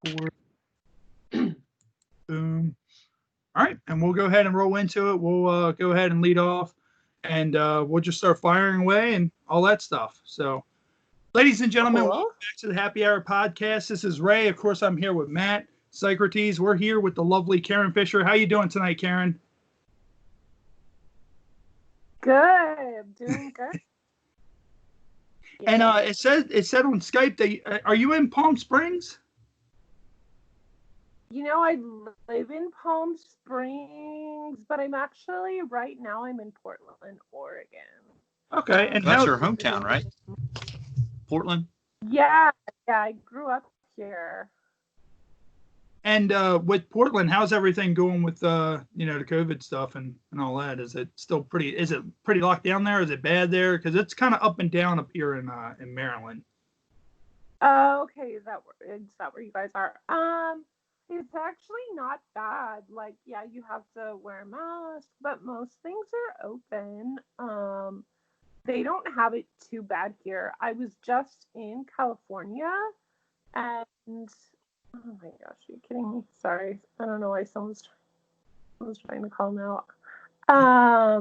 Four. Boom. All right, and we'll go ahead and roll into it. We'll go ahead and lead off, and we'll just start firing away and all that stuff. So, ladies and gentlemen, welcome back to the Happy Hour podcast. This is Ray. Of course, I'm here with Matt Socrates. We're here with the lovely Karen Fisher. How you doing tonight, Karen? Good. I'm doing good. And it said on Skype that are you in Palm Springs? You know, I live in Palm Springs, but I'm actually right now I'm in Portland, Oregon. Okay, and that's your hometown, right? Portland? Yeah, I grew up here. And with Portland, how's everything going with the COVID stuff and all that? Is it pretty locked down there? Is it bad there? Because it's kind of up and down up here in Maryland. Oh, okay. Is that where you guys are? It's actually not bad. Like, yeah, you have to wear a mask, but most things are open. They don't have it too bad here. I was just in California, and oh my gosh, are you kidding me? Sorry, I don't know why someone's trying to call now. I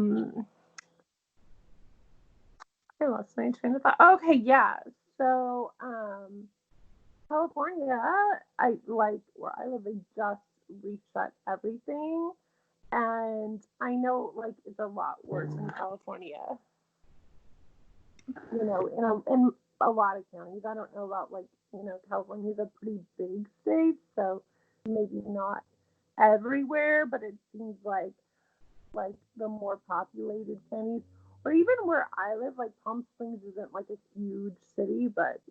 lost my train of thought. Okay, yeah. So, California, where I live, they just reset everything, and I know it's a lot worse in California. In a lot of counties. I don't know about California's a pretty big state, so maybe not everywhere, but it seems like the more populated counties, or even where I live, like Palm Springs isn't like a huge city, but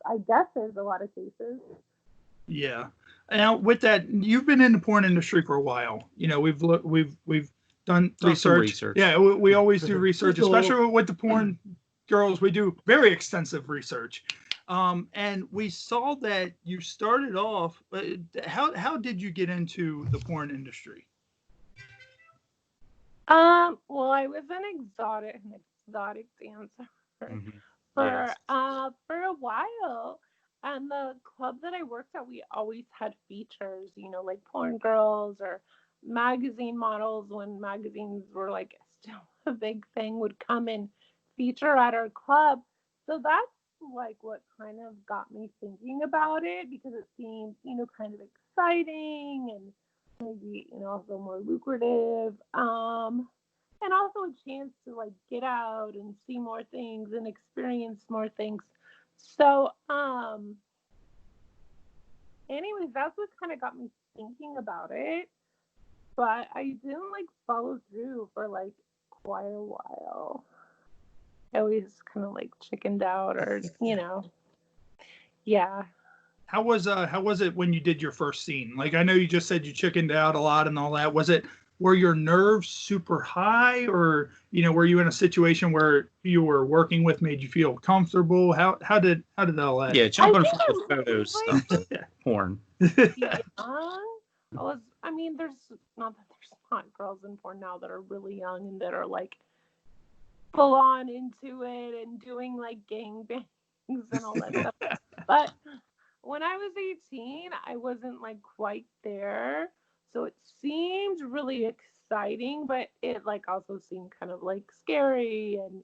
I guess there's a lot of cases. Yeah. Now with that, you've been in the porn industry for a while. We've done research. Yeah, we always do research, especially with the porn girls. We do very extensive research. And we saw that you started off. How did you get into the porn industry? Well, I was an exotic dancer for a while. And the club that I worked at, we always had features, like porn girls or magazine models, when magazines were still a big thing, would come and feature at our club. So that's what kind of got me thinking about it, because it seemed, kind of exciting and maybe, also more lucrative. And also a chance to get out and see more things and experience more things. So, anyways, that's what kind of got me thinking about it. But I didn't follow through for quite a while. I always kind of chickened out, or yeah. How was it when you did your first scene? I know you just said you chickened out a lot and all that. Were your nerves super high, or were you in a situation where you were working with made you feel comfortable? How did all that? Yeah, jumping from the photos stuff to porn. Yeah. There's not that there's not girls in porn now that are really young and that are full on into it and doing gangbangs and all that stuff. But when I was 18, I wasn't quite there. So it seemed really exciting, but it also seemed kind of scary and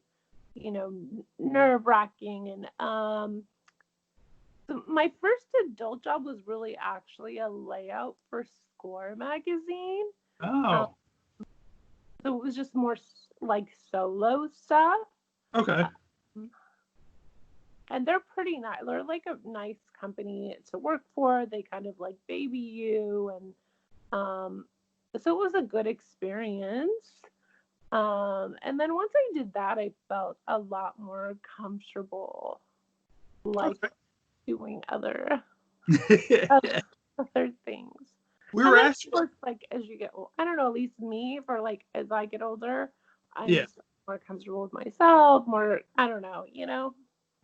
nerve-wracking. And so my first adult job was really actually a layout for Score magazine. Oh. So it was just more solo stuff. Okay. And they're pretty nice. They're a nice company to work for. They kind of baby you, and so it was a good experience. And then once I did that, I felt a lot more comfortable doing other things. We were asking, as you get old, I don't know, at least me, for as I get older, I'm just more comfortable with myself, more, I don't know,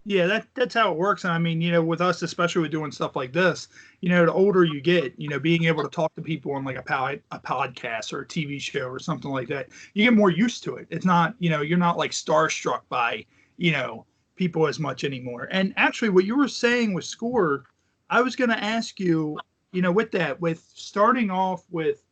Yeah, that's how it works. And with us, especially with doing stuff like this, the older you get, being able to talk to people on a podcast or a TV show or something like that, you get more used to it. It's not, you're not starstruck by, people as much anymore. And actually, what you were saying with score, I was going to ask you, with starting off with,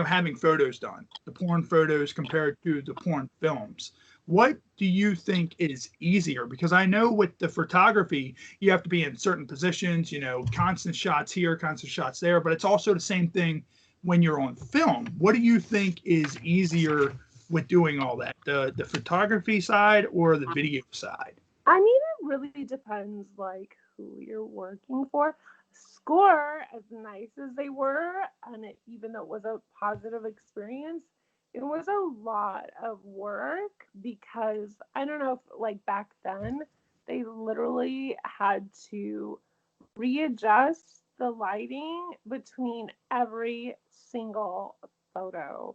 having photos done, the porn photos compared to the porn films. What do you think is easier? Because I know with the photography, you have to be in certain positions, constant shots here, constant shots there, but it's also the same thing when you're on film. What do you think is easier with doing all that? The photography side or the video side? I mean, it really depends, like, who you're working for. Score, as nice as they were, and even though it was a positive experience, it was a lot of work because I don't know if, like, back then, they literally had to readjust the lighting between every single photo.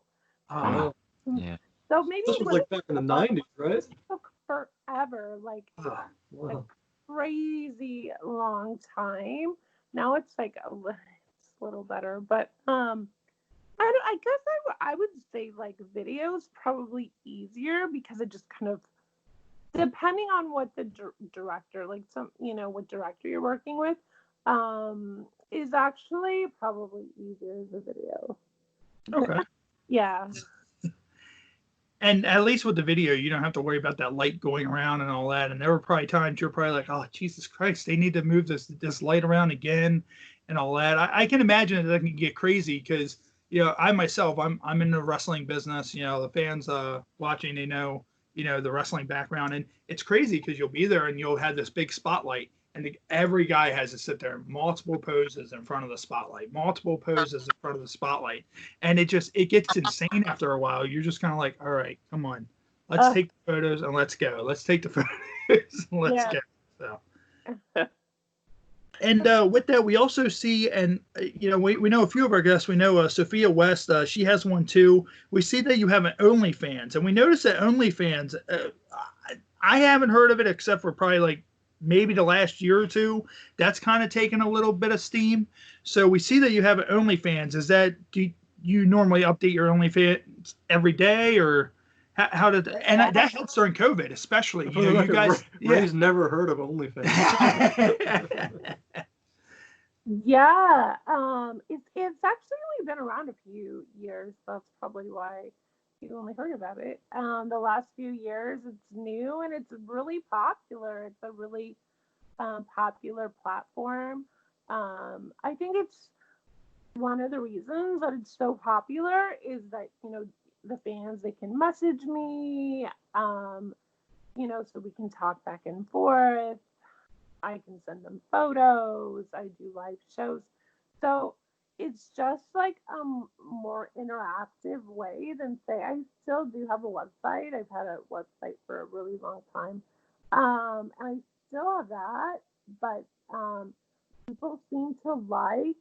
Yeah. So maybe this was like back in the 90s, right? It took forever, like a crazy long time. Now it's like a little better, but I guess I would say like video's probably easier because it just kind of, depending on what the director, like what director you're working with, is actually probably easier as a video. Okay. Yeah. And at least with the video, you don't have to worry about that light going around and all that. And there were probably times you're probably like, oh, Jesus Christ, they need to move this light around again and all that. I can imagine that can get crazy because, I myself, I'm in the wrestling business. The fans watching, they know, the wrestling background. And it's crazy because you'll be there and you'll have this big spotlight. And every guy has to sit there, multiple poses in front of the spotlight, and it gets insane after a while. You're just kind of like, all right, come on, let's take the photos and let's go. Let's take the photos and let's go. So, and with that, we also see, and we know a few of our guests. We know Sophia West. She has one too. We see that you have an OnlyFans, and we notice that OnlyFans. I haven't heard of it except for probably like maybe the last year or two. That's kind of taken a little bit of steam. So we see that you have an OnlyFans. Is that, do you normally update your OnlyFans every day, or how did that, and that helps during COVID, especially, you guys. Ray's never heard of OnlyFans. Yeah. It's actually only been around a few years. That's probably why you only heard about it. The last few years, it's new and it's really popular. It's a really popular platform. I think it's one of the reasons that it's so popular is that, the fans, they can message me, so we can talk back and forth. I can send them photos. I do live shows. So it's just like a more interactive way than, say, I still do have a website. I've had a website for a really long time. And I still have that, but people seem to like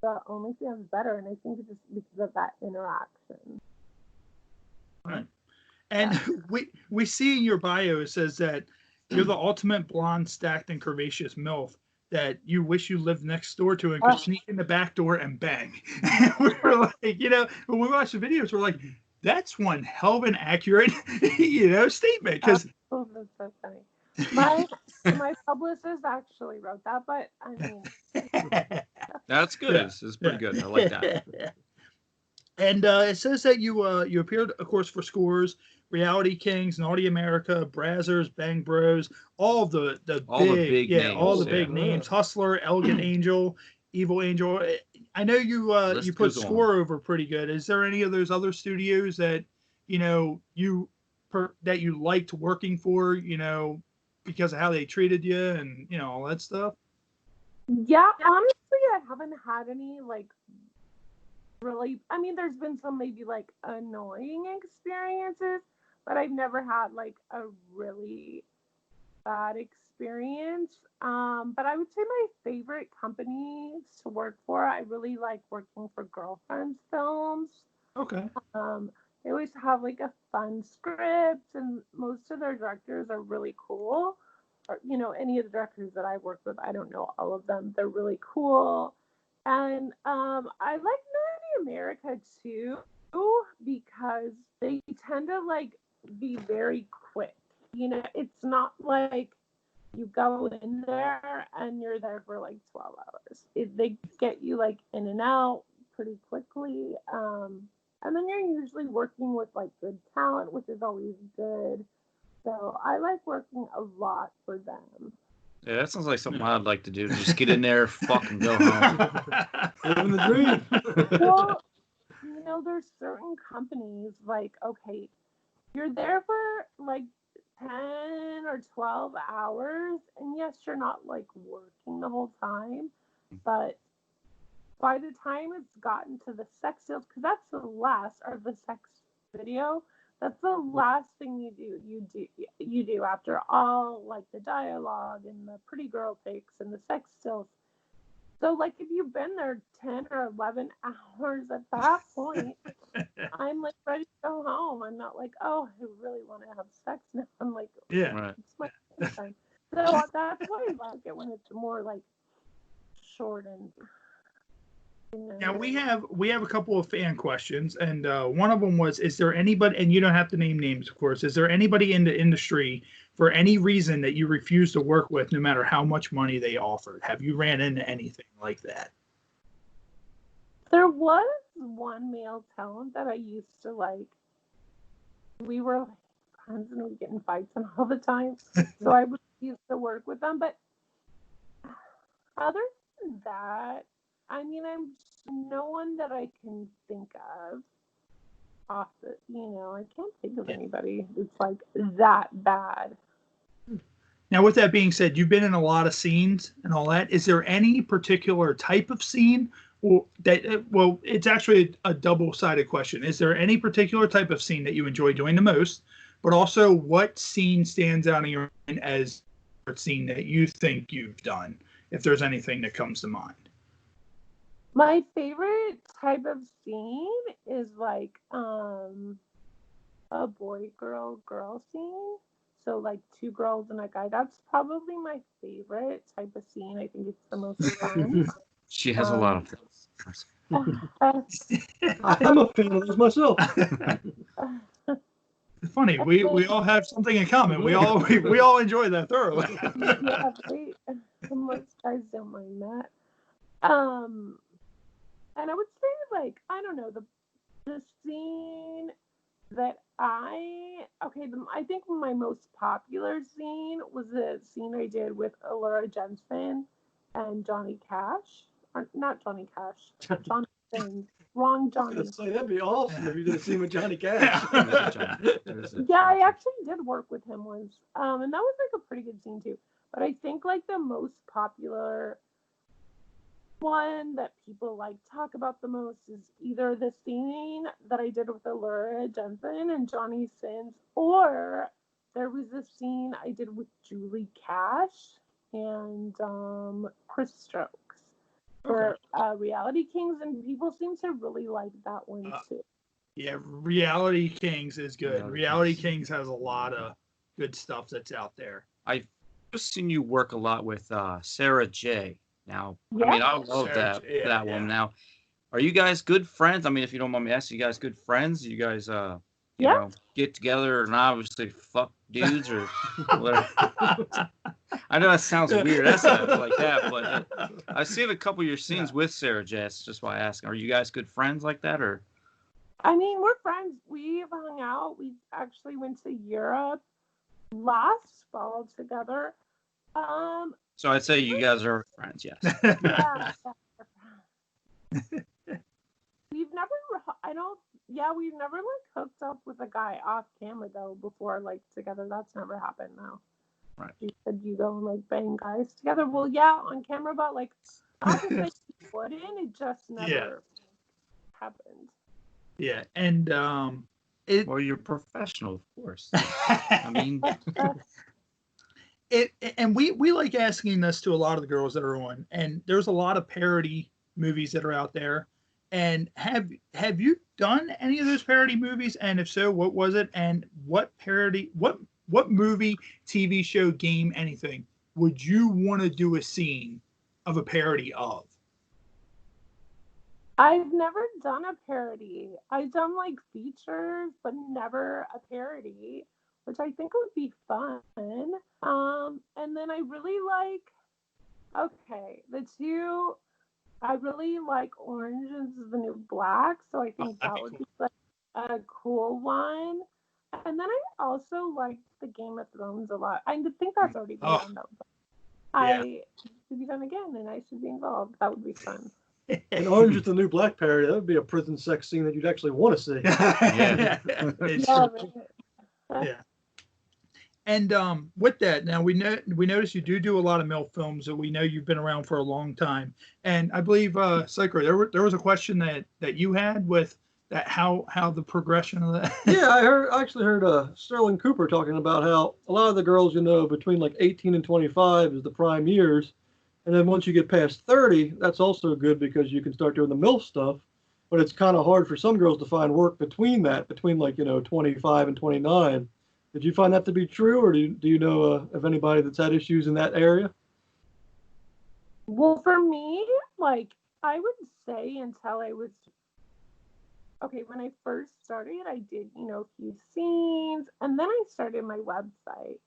the OnlyFans better, and I think it's just because of that interaction. Right. And we see in your bio, it says that you're the ultimate blonde, stacked, and curvaceous MILF that you wish you lived next door to and could sneak in the back door and bang. And we're like, when we watch the videos, we're like, that's one hell of an accurate, statement. Because that's so funny. My publicist actually wrote that, but I mean, that's good. Yeah. It's pretty good. I like that. And it says that you appeared, of course, for Scores, Reality Kings, Naughty America, Brazzers, Bang Bros, all the big names. All the big names. Hustler, Elegant Angel, Evil Angel. I know you put Score over pretty good. Is there any of those other studios that that you liked working for, because of how they treated you and all that stuff? Yeah, honestly, I haven't had any really. I mean, there's been some maybe annoying experiences, but I've never had a really bad experience. But I would say my favorite companies to work for, I really like working for Girlfriends Films. Okay. They always have a fun script, and most of their directors are really cool. Or, any of the directors that I work with, I don't know all of them. They're really cool. And I like Naughty America too, because they tend to be very quick. It's not like you go in there and you're there for like 12 hours. They get you like in and out pretty quickly. And then you're usually working with like good talent, which is always good. So I like working a lot for them. Yeah, that sounds like something I'd like to do. Just get in there, fucking go home. Living the dream. Well, you know, there's certain companies like, okay, you're there for like 10 or 12 hours, and yes, you're not like working the whole time, but by the time it's gotten to the sex sales, because that's the last, or the sex video, that's the last thing you do after all like the dialogue and the pretty girl pics and the sex stills. So like if you've been there 10 or 11 hours at that point, I'm like ready to go home. I'm not like, oh, I really want to have sex now. I'm like, yeah, it's my time. So that's why I like it when it's more like short and. Now we have a couple of fan questions, and one of them was: is there anybody, and you don't have to name names, of course, is there anybody in the industry for any reason that you refuse to work with, no matter how much money they offered? Have you ran into anything like that? There was one male talent that I used to like. We were like friends and we get in fights and all the time, so I used to work with them. But other than that, I mean, I'm no one that I can think of off the, I can't think of anybody that's like that bad. Now, with that being said, you've been in a lot of scenes and all that. Is there any particular type of scene well, it's actually a double-sided question. Is there any particular type of scene that you enjoy doing the most, but also what scene stands out in your mind as a scene that you think you've done, if there's anything that comes to mind? My favorite type of scene is like a boy-girl scene. So like two girls and a guy. That's probably my favorite type of scene. I think it's the most fun. She has a lot of things. I'm a fan of this myself. It's funny. We all have something in common. We all enjoy that thoroughly. Yeah, most guys don't mind that. And I would say, like, I don't know, the scene that I think my most popular scene was the scene I did with Allura Jensen and Johnny Cash. Or not Johnny Cash. Johnny Sins. Wrong Johnny. I was gonna say, that'd be awesome if you did a scene with Johnny Cash. Yeah, I actually did work with him once. And that was like a pretty good scene too. But I think like the most popular one that people like talk about the most is either the scene that I did with Allura Jensen and Johnny Sins, or there was a scene I did with Julie Cash and Chris Stokes for Reality Kings, and people seem to really like that one too. Yeah, Reality Kings is good. Reality Kings has a lot of good stuff that's out there. I've just seen you work a lot with Sarah J. Now, Yeah. I mean, I love that one. Now, are you guys good friends? I mean, if you don't mind me asking, you guys good friends? You guys, you know, get together and obviously fuck dudes or whatever? I know that sounds weird. That's not like that, but I've seen a couple of your scenes with Sarah J. That's just why I ask. Are you guys good friends like that, or? I mean, we're friends. We've hung out. We actually went to Europe last fall together. So I'd say you guys are friends, yes. Yeah. We've never like hooked up with a guy off camera though before, like together. That's never happened now. Right. You said you go and like bang guys together. Well, yeah, on camera, but like not to say you wouldn't, it just never happened. Yeah, and well, you're professional, of course. I mean, and we like asking this to a lot of the girls that are on, and there's a lot of parody movies that are out there. And have you done any of those parody movies? And if so, what was it? And what movie, TV show, game, anything would you want to do a scene of a parody of? I've never done a parody. I've done like features, but never a parody. which I think would be fun. And then I really like, I really like Orange is the New Black, so I think that would be like a cool one. And then I also like the Game of Thrones a lot. I think that's already been done though. I should be done again, and I should be involved. That would be fun. And Orange is the New Black parody. That would be a prison sex scene that you'd actually want to see. Yeah. Yeah. And with that, now we notice you do a lot of MILF films, and we know you've been around for a long time. And I believe, Psycho, there was a question that you had with that how the progression of that. Yeah, I actually heard Sterling Cooper talking about how a lot of the girls, between like 18 and 25 is the prime years. And then once you get past 30, that's also good because you can start doing the MILF stuff. But it's kind of hard for some girls to find work between like, 25 and 29. Did you find that to be true, or do you know of anybody that's had issues in that area? Well, for me, like, I would say until I was, when I first started, I did, a few scenes, and then I started my website.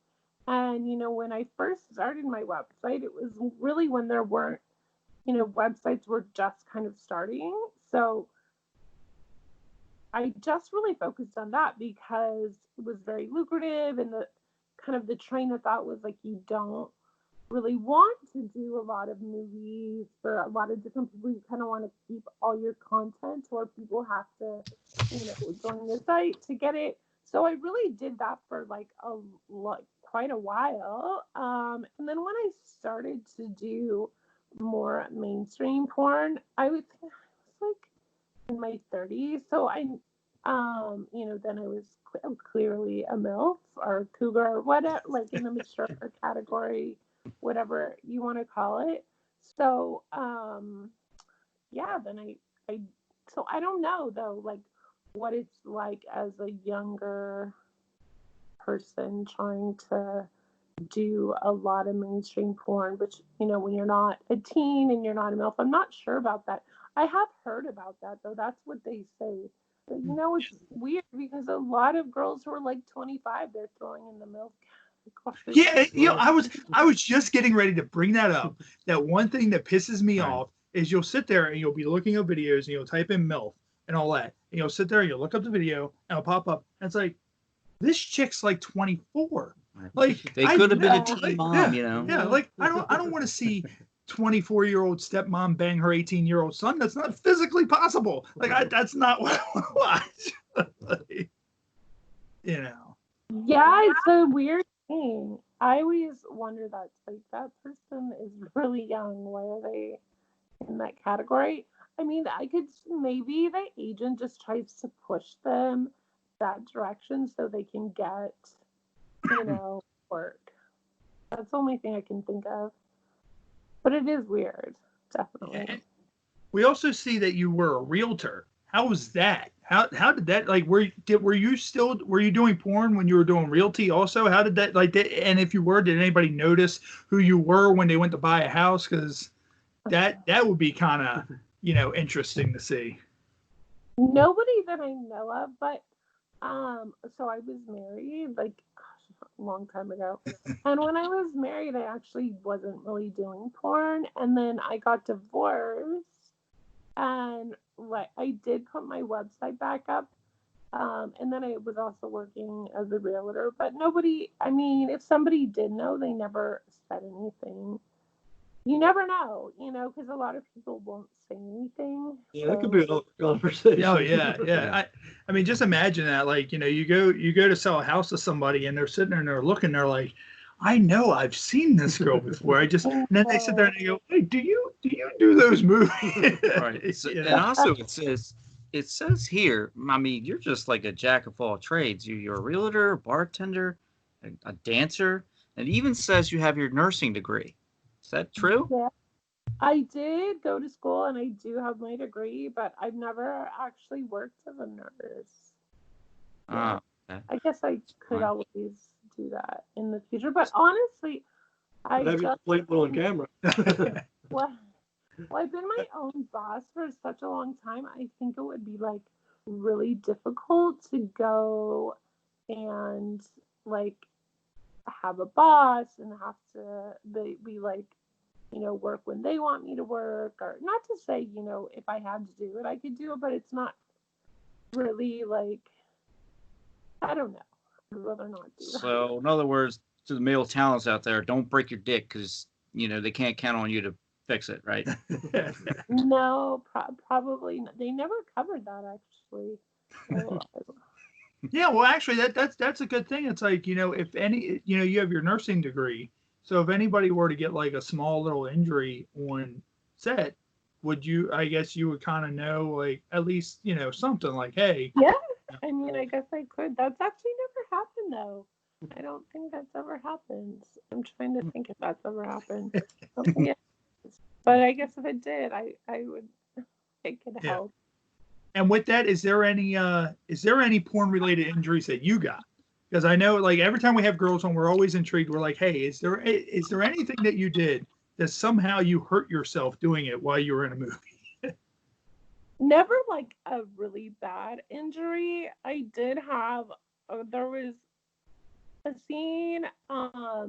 And, when I first started my website, it was really when there weren't, websites were just kind of starting. So I just really focused on that because it was very lucrative, and the train of thought was like, you don't really want to do a lot of movies for a lot of different people. You kind of want to keep all your content, or people have to, join the site to get it. So I really did that for quite a while. And then when I started to do more mainstream porn, I would think I was like in my 30s. So then I was clearly a MILF or cougar or whatever, like in the mature category, whatever you want to call it. So, then so I don't know though, like what it's like as a younger person trying to do a lot of mainstream porn, which, when you're not a teen and you're not a MILF, I'm not sure about that. I have heard about that though. That's what they say. But, it's weird because a lot of girls who are like 25, they're throwing in the MILF category. Yeah, I was just getting ready to bring that up. That one thing that pisses me off is you'll sit there and you'll be looking at videos and you'll type in MILF and all that. And you'll sit there and you'll look up the video and it'll pop up and it's like, this chick's like 24. Like they could have been a teen mom, Yeah, like I don't want to see 24-year-old stepmom bang her 18-year-old son. That's not physically possible. Like that's not what I want to watch. Yeah, it's a weird thing. I always wonder that, like, that person is really young. Why are they in that category? I mean, maybe the agent just tries to push them that direction so they can get, work. That's the only thing I can think of. But it is weird, definitely. And we also see that you were a realtor. How was that? How did that, like, were you doing porn when you were doing realty also? How did that, and if you were, did anybody notice who you were when they went to buy a house? Because that would be kind of, interesting to see. Nobody that I know of, but so I was married a long time ago. And when I was married, I actually wasn't really doing porn. And then I got divorced. And I did put my website back up. And then I was also working as a realtor. But nobody, if somebody did know, they never said anything. You never know, because a lot of people won't say anything. Yeah, that could be an awkward conversation. Oh yeah. I mean, just imagine that. Like, you go to sell a house to somebody, and they're sitting there and they're looking. They're like, I know I've seen this girl before. And then they sit there and they go, hey, do you do those movies? Right. So, and also it says here, I mean, you're just like a jack of all trades. You're a realtor, a bartender, a dancer, and it even says you have your nursing degree. Is that true? Yeah, I did go to school and I do have my degree, but I've never actually worked as a nurse. Yeah. Okay. I guess I could always do that in the future, but honestly, I just played on camera. Well, I've been my own boss for such a long time. I think it would be really difficult to go and like have a boss and have to be like, you know, work when they want me to work, or not to say, you know, if I had to do it, I could do it, but it's not really like, I don't know. I'd rather not do that. So, in other words, to the male talents out there, don't break your dick because, you know, they can't count on you to fix it, right? No, probably not. They never covered that, actually. So, yeah, well, actually, that's a good thing. It's like, you know, if any, you know, you have your nursing degree. So if anybody were to get like a small little injury on set, would you, I guess you would kind of know, like, at least, you know, something like, hey. Yeah, I mean, I guess I could. That's actually never happened, though. I don't think that's ever happened. I'm trying to think if that's ever happened. Yeah. But I guess if it did, I would, it could help. And with that, is there any porn related injuries that you got? Because I know, like, every time we have girls on, we're always intrigued. We're like, hey, is there anything that you did that somehow you hurt yourself doing it while you were in a movie? Never like a really bad injury. I did have, there was a scene, how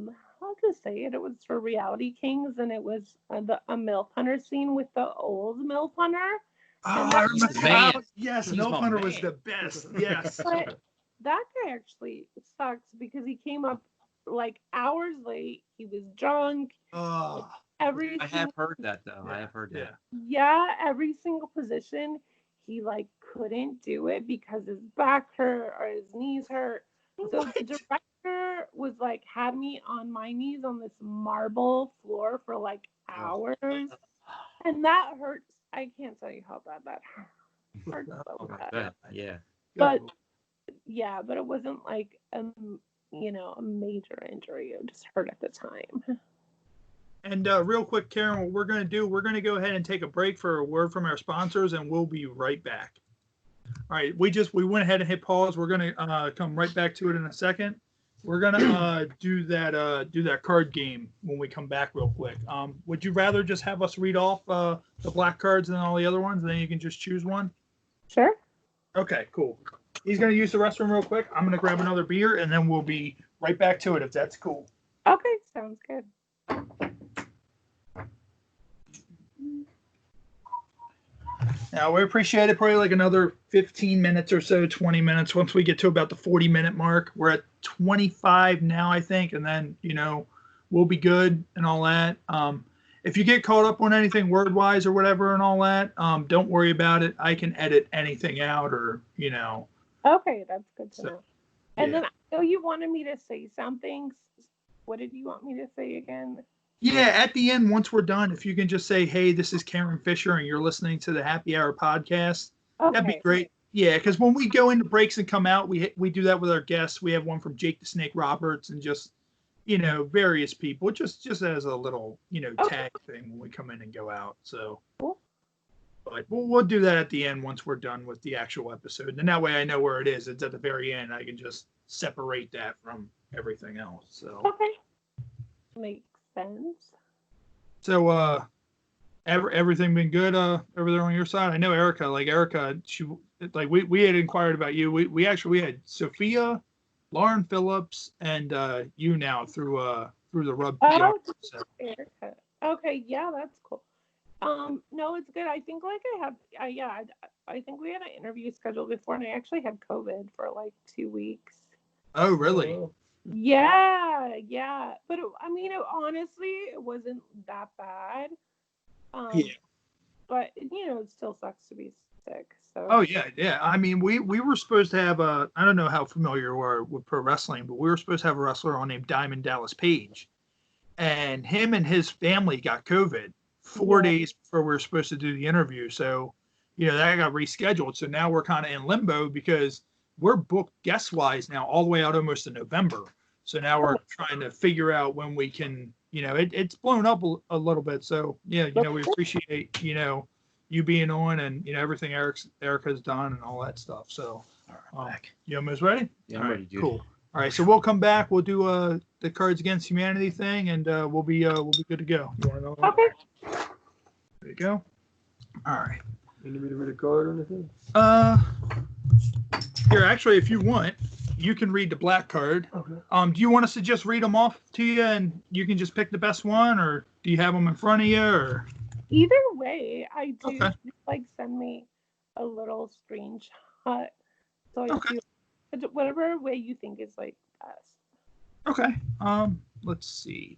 to say it? It was for Reality Kings, and it was a MILF Hunter scene with the old MILF Hunter. Oh, I remember. Yes, MILF Hunter was the best. Yes. But that guy actually sucks because he came up like hours late. He was drunk. Oh. I have heard that, though. Yeah. I have heard that. Yeah, every single position, he like couldn't do it because his back hurt or his knees hurt. So the director was like, had me on my knees on this marble floor for like hours. And that hurts. I can't tell you how bad that hurts. So bad. Yeah. But yeah, but it wasn't like you know, a major injury. It just hurt at the time. And real quick, Karen, what we're going to do, we're going to go ahead and take a break for a word from our sponsors, and we'll be right back. All right, we went ahead and hit pause. We're going to come right back to it in a second. We're going to do that card game when we come back real quick. Would you rather just have us read off the black cards and all the other ones, and then you can just choose one? Sure. Okay, cool. He's going to use the restroom real quick. I'm going to grab another beer, and then we'll be right back to it if that's cool. Okay, sounds good. Now, we appreciate it. Probably like another 15 minutes or so, 20 minutes. Once we get to about the 40-minute mark, we're at 25 now, I think, and then, you know, we'll be good and all that. If you get caught up on anything word-wise or whatever and all that, don't worry about it. I can edit anything out, or, you know. Okay, that's good to know. And then I know you wanted me to say something. What did you want me to say again? Yeah, at the end, once we're done, if you can just say, hey, this is Karen Fisher, and you're listening to the Happy Hour podcast, that'd be great. Yeah, because when we go into breaks and come out, we do that with our guests. We have one from Jake the Snake Roberts and just, you know, various people, just as a little, you know, tag thing when we come in and go out. So, but we'll do that at the end once we're done with the actual episode. And that way I know where it is. It's at the very end. I can just separate that from everything else. So. Okay. Makes sense. So, everything been good over there on your side? I know Erica, she like we had inquired about you. We had Sophia, Lauren Phillips, and you now through the Rub. Oh, Erica. Okay, yeah, that's cool. No, it's good. I think like I think we had an interview scheduled before, and I actually had COVID for like 2 weeks. Oh, really? Yeah. But honestly, it wasn't that bad. But you know, it still sucks to be sick. So. Oh yeah. I mean, we were supposed to have I don't know how familiar you are with pro wrestling, but we were supposed to have a wrestler on named Diamond Dallas Page, and him and his family got COVID 4 days before we were supposed to do the interview. So, you know, that got rescheduled. So now we're kind of in limbo because we're booked guest wise now all the way out almost to November. So now we're trying to figure out when we can, you know, it's blown up a little bit. So yeah, you know, we appreciate, you know, you being on and, you know, everything Erica's done and all that stuff. So back. You almost ready? Yeah, I'm ready, dude. Cool. All right, so we'll come back. We'll do the Cards Against Humanity thing, and we'll be good to go. You want to know? Okay. There you go. All right. You need me to read a card or anything? Here, actually, if you want, you can read the black card. Okay. Do you want us to just read them off to you, and you can just pick the best one, or do you have them in front of you, or? Either way, I do. Okay. Like, send me a little screenshot, so I Okay. do whatever way you think is like best. Okay. Let's see.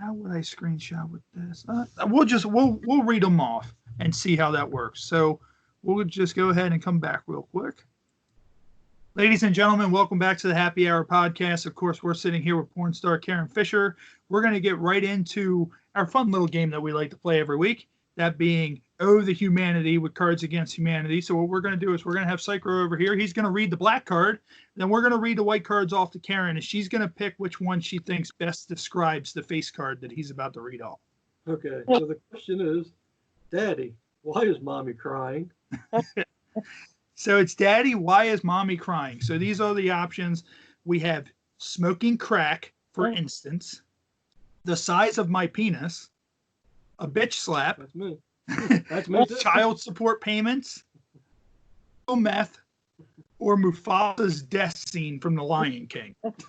How would I screenshot with this? We'll read them off and see how that works. So we'll just go ahead and come back real quick. Ladies and gentlemen, welcome back to the Happy Hour podcast. Of course, we're sitting here with porn star Karen Fisher. We're going to get right into our fun little game that we like to play every week, that being Oh the Humanity with Cards Against Humanity. So what we're going to do is we're going to have Psycho over here. He's going to read the black card. Then we're going to read the white cards off to Karen, and she's going to pick which one she thinks best describes the face card that he's about to read off. Okay, so the question is, Daddy, why is Mommy crying? So it's Daddy, why is Mommy crying? So these are the options. We have smoking crack, for instance, the size of my penis, a bitch slap. That's me. That's me. Child support payments, meth, or Mufasa's death scene from The Lion King. That's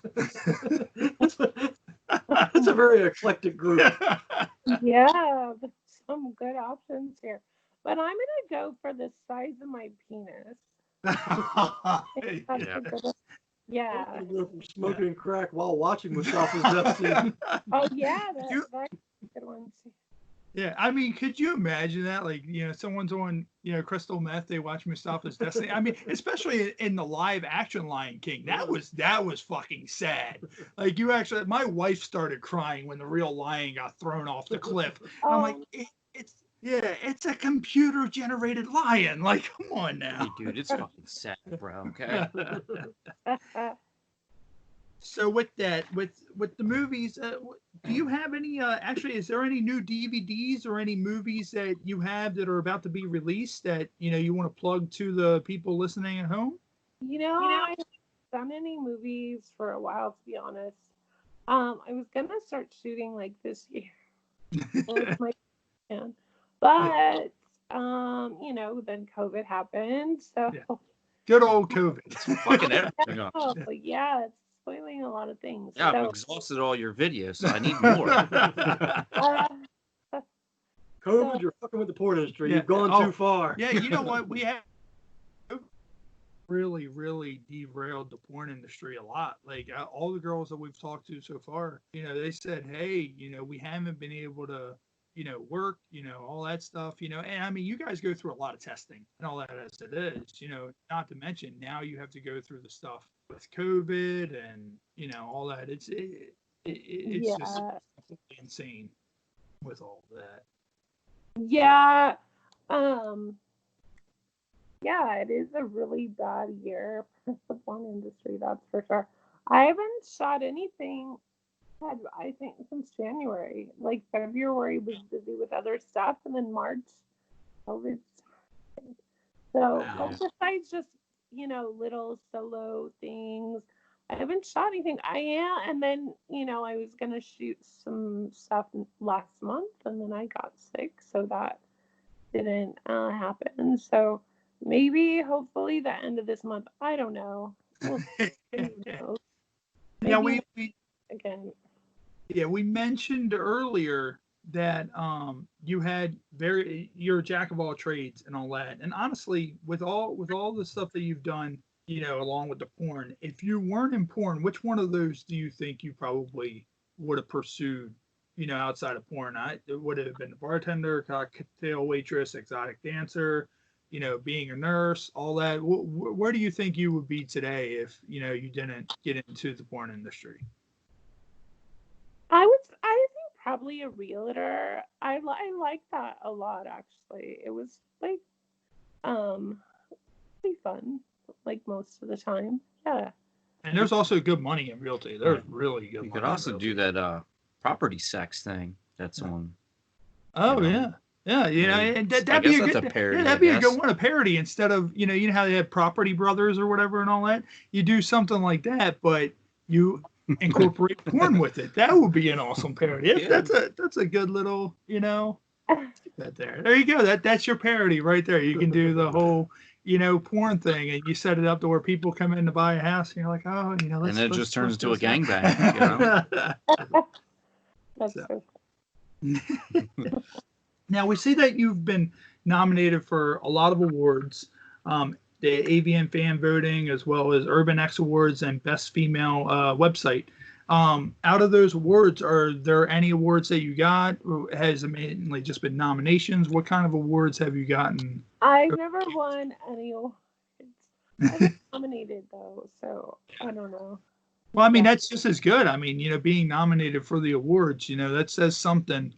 a very eclectic group. Yeah, some good options here. But I'm going to go for the size of my penis. Yeah. I'm gonna go from smoking crack while watching Mustafa's death scene. Oh, yeah, that's a good one too. Yeah, I mean, could you imagine that? Like, someone's on, crystal meth, they watch Mustafa's Destiny. I mean, especially in the live action Lion King, that was fucking sad. Like, my wife started crying when the real lion got thrown off the cliff. And I'm like, it's a computer generated lion. Like, come on now. Hey, dude, it's fucking sad, bro. Okay. So with that, with the movies, do you have any? Actually, is there any new DVDs or any movies that you have that are about to be released that you want to plug to the people listening at home? I haven't done any movies for a while, to be honest. I was gonna start shooting like this year. My plan. But then COVID happened. So good old COVID. It's fucking everything up. Yeah, it's spoiling a lot of things. Yeah, I've exhausted all your videos, so I need more. COVID, you're fucking with the porn industry. You've gone too far. Yeah, you know what? We have really, really derailed the porn industry a lot. Like all the girls that we've talked to so far, they said, hey, we haven't been able to work, all that stuff, and I mean, you guys go through a lot of testing and all that as it is, not to mention now you have to go through the stuff with COVID and, all that. It's just completely insane with all that. Yeah. Yeah, it is a really bad year for the porn industry, that's for sure. I haven't shot anything I think since January. Like February was busy with other stuff, and then March, COVID started. So besides just little solo things, I haven't shot anything. And then I was gonna shoot some stuff last month, and then I got sick, so that didn't happen. So maybe, hopefully, the end of this month. I don't know. We'll see. Yeah, we again. Yeah, we mentioned earlier that you're a jack of all trades and all that. And honestly, with all the stuff that you've done, along with the porn, if you weren't in porn, which one of those do you think you probably would have pursued, outside of porn? It would have been a bartender, cocktail waitress, exotic dancer, being a nurse, all that. Where do you think you would be today if, you didn't get into the porn industry? I think probably a realtor. I like that a lot, actually. It was like pretty fun, like most of the time. Yeah. And there's also good money in realty. There's really good money. You could also do that property sex thing that's on. Oh, yeah. Yeah, and that'd be a good parody. That'd be a good one, a parody, instead of, you know how they have Property Brothers or whatever and all that. You do something like that, but you incorporate porn with it. That would be an awesome parody. Yeah. That's a good little, that there. There you go. That's your parody right there. You can do the whole, porn thing, and you set it up to where people come in to buy a house, and you're like, oh, let's. And it just turns into a this out. gangbang. That's So. so Now we see that you've been nominated for a lot of awards, the AVN fan voting, as well as Urban X Awards and Best Female Website. Out of those awards, are there any awards that you got? Or has it mainly just been nominations? What kind of awards have you gotten? I've never won any awards. I've been nominated though, so I don't know. Well, I mean, that's just as good. I mean, being nominated for the awards, that says something,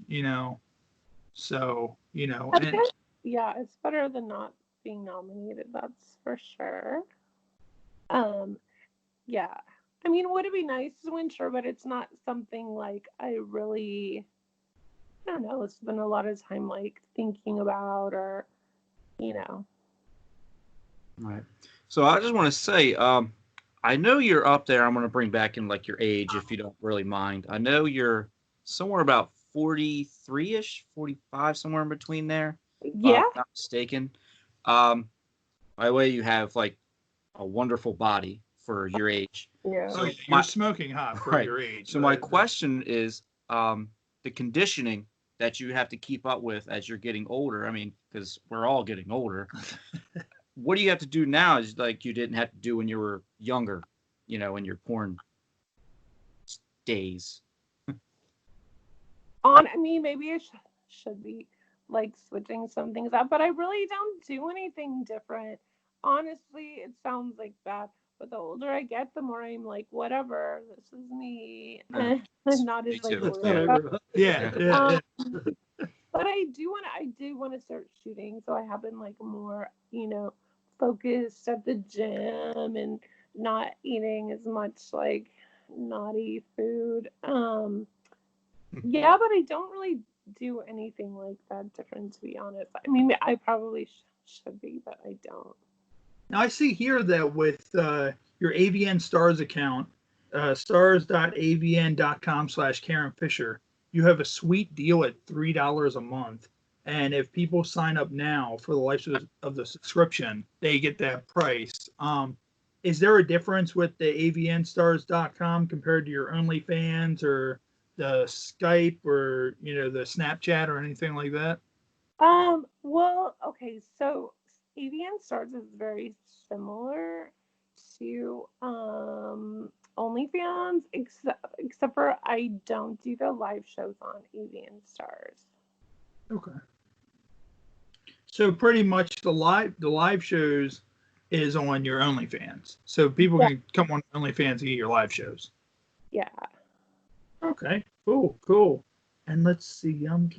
So, and, yeah, it's better than not being nominated. That's for sure. Yeah. I mean, would it be nice to win? Sure, but it's not something like I don't know, spend a lot of time like thinking about or, Right. So I just want to say, I know you're up there. I'm going to bring back in like your age, if you don't really mind. I know you're somewhere about 43-ish, 45, somewhere in between there. Yeah. If I'm not mistaken. By the way, you have like a wonderful body for your age. Yeah. So you're smoking hot for your age. So my question is, the conditioning that you have to keep up with as you're getting older. I mean, because we're all getting older. What do you have to do now is like you didn't have to do when you were younger, in your porn days? I mean, maybe I should be like switching some things up, but I really don't do anything different. Honestly, it sounds like bad, but the older I get, the more I'm like, whatever, this is me. And not as like Yeah. But I do want to start shooting, so I have been like more, focused at the gym and not eating as much like naughty food. Yeah, but I don't really do anything like that different, to be honest. I mean, I probably should be, but I don't. Now I see here that with your AVN Stars account, stars.avn.com/Karen Fisher, you have a sweet deal at $3 a month. And if people sign up now for the life of the subscription, they get that price. Is there a difference with the avnstars.com compared to your OnlyFans or the Skype or, the Snapchat or anything like that? Well, okay, so AVN Stars is very similar to OnlyFans, except for I don't do the live shows on AVN Stars. Okay. So pretty much the live shows is on your OnlyFans. So people can come on OnlyFans and get your live shows. Yeah. Okay. Cool. And let's see. And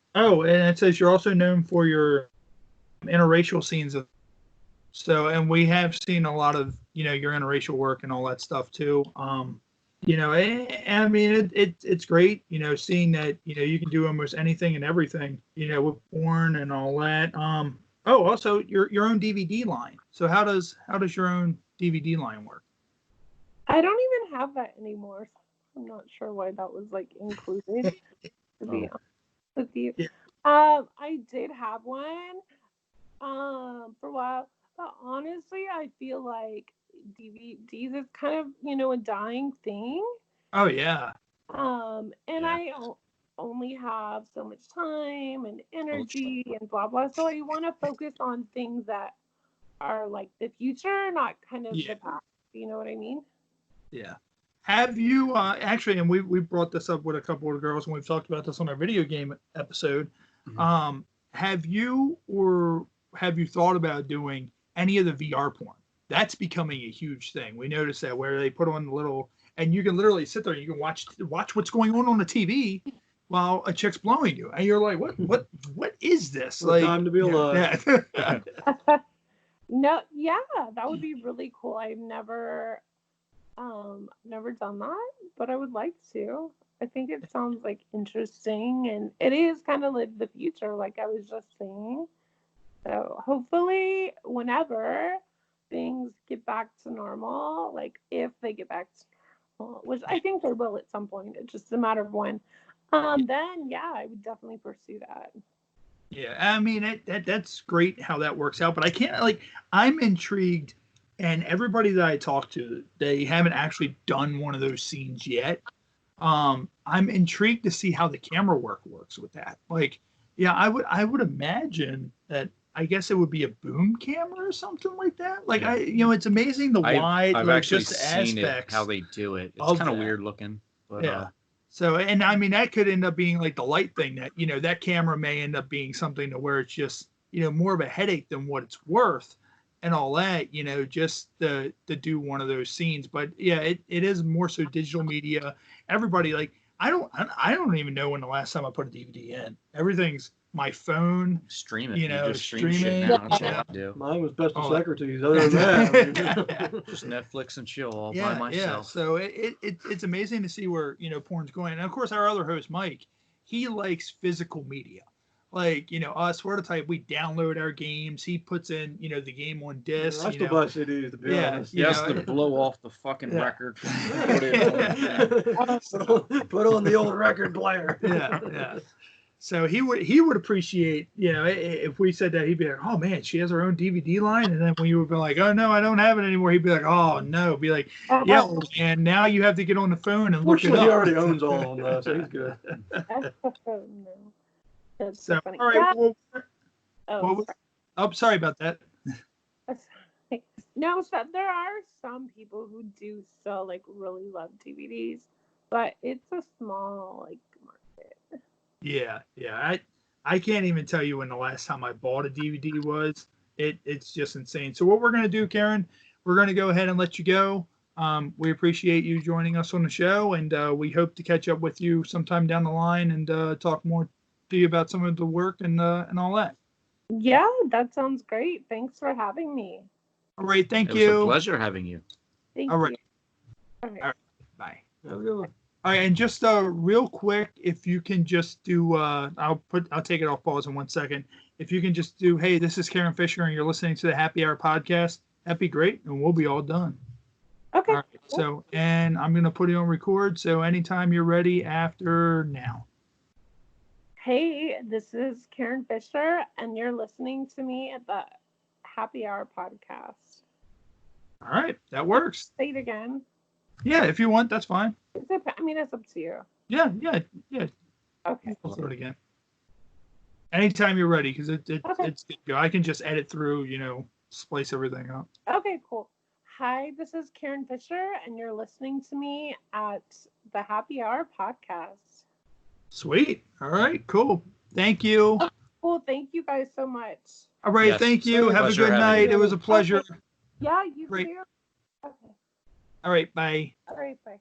it says you're also known for your interracial scenes. And we have seen a lot of, your interracial work and all that stuff too. And I mean, it's great, seeing that, you can do almost anything and everything, with porn and all that. Also your own DVD line. So how does your own DVD line work? I don't even have that anymore. I'm not sure why that was like included, to be honest with you. Yeah. I did have one for a while, but honestly, I feel like DVDs is kind of, a dying thing. Oh yeah. I only have so much time and energy and blah blah, so I want to focus on things that are like the future, not kind of the past. You know what I mean? Yeah. Have you actually, and we brought this up with a couple of girls when we've talked about this on our video game episode. Mm-hmm. Have you thought about doing any of the VR porn? That's becoming a huge thing. We noticed that where they put on the little, and you can literally sit there and you can watch what's going on the TV while a chick's blowing you, and you're like, what is this? Like, time to be alive. Yeah. No, yeah, that would be really cool. I've never done that, but I would like to. I think it sounds like interesting, and it is kind of like the future, like I was just saying. So hopefully, whenever things get back to normal, like if they get back to normal, which I think they will at some point, it's just a matter of when, then yeah, I would definitely pursue that. Yeah, I mean that's great how that works out, but I can't like I'm intrigued, and everybody that I talk to, they haven't actually done one of those scenes yet. I'm intrigued to see how the camera work works with that. Like, yeah, I would imagine that I guess it would be a boom camera or something like that. Like it's amazing the wide, I've like actually just seen aspects it, how they do it. It's kind of weird looking, but yeah. So, and I mean, that could end up being like the light thing that, that camera may end up being something to where it's just, more of a headache than what it's worth and all that, just to do one of those scenes. But yeah, it is more so digital media. Everybody like, I don't even know when the last time I put a DVD in. Everything's my phone. Stream it. You just streaming. Shit now. That's all I do. Mine was Best of Secretaries. Other than that, just Netflix and chill all by myself. Yeah. So it's amazing to see where porn's going. And of course, our other host, Mike, he likes physical media. Like us, we're the type we download our games. He puts in the game on disc. I still buy CDs to be honest. He has to blow off the fucking record. Put on the old record player. Yeah. So he would appreciate, if we said that, he'd be like, oh man, she has her own DVD line. And then when you would be like, oh no, I don't have it anymore, he'd be like, oh no, be like, yeah, and now you have to get on the phone and look it up. He already owns all of them, so he's good. That's so funny. all right, sorry about that. No, so there are some people who do still like really love DVDs, but it's a small market. Yeah. I can't even tell you when the last time I bought a DVD was. It's just insane. So what we're gonna do, Karen, we're gonna go ahead and let you go. We appreciate you joining us on the show, and we hope to catch up with you sometime down the line and talk more to you about some of the work and all that. Yeah, that sounds great. Thanks for having me. All right, thank you. It was a pleasure having you. Thank you. All right, bye. Have a good one. All right, and just real quick, if you can just do, I'll take it off pause in 1 second. If you can just do, hey, this is Karen Fisher, and you're listening to the Happy Hour podcast, that'd be great, and we'll be all done. Okay. All right, so, and I'm gonna put it on record. So anytime you're ready, after now. Hey, this is Karen Fisher, and you're listening to me at the Happy Hour podcast. All right, that works. Say it again. Yeah, if you want, that's fine. It's up to you. Yeah. Okay. I'll do it again. Anytime you're ready, because it's good to go. I can just edit through, splice everything up. Okay, cool. Hi, this is Karen Fisher, and you're listening to me at the Happy Hour podcast. Sweet. All right, cool. Thank you. Oh, cool. Thank you guys so much. All right, thank you. Have a good night. It was a pleasure. Okay. Yeah, you too. Okay. All right, bye. All right, bye.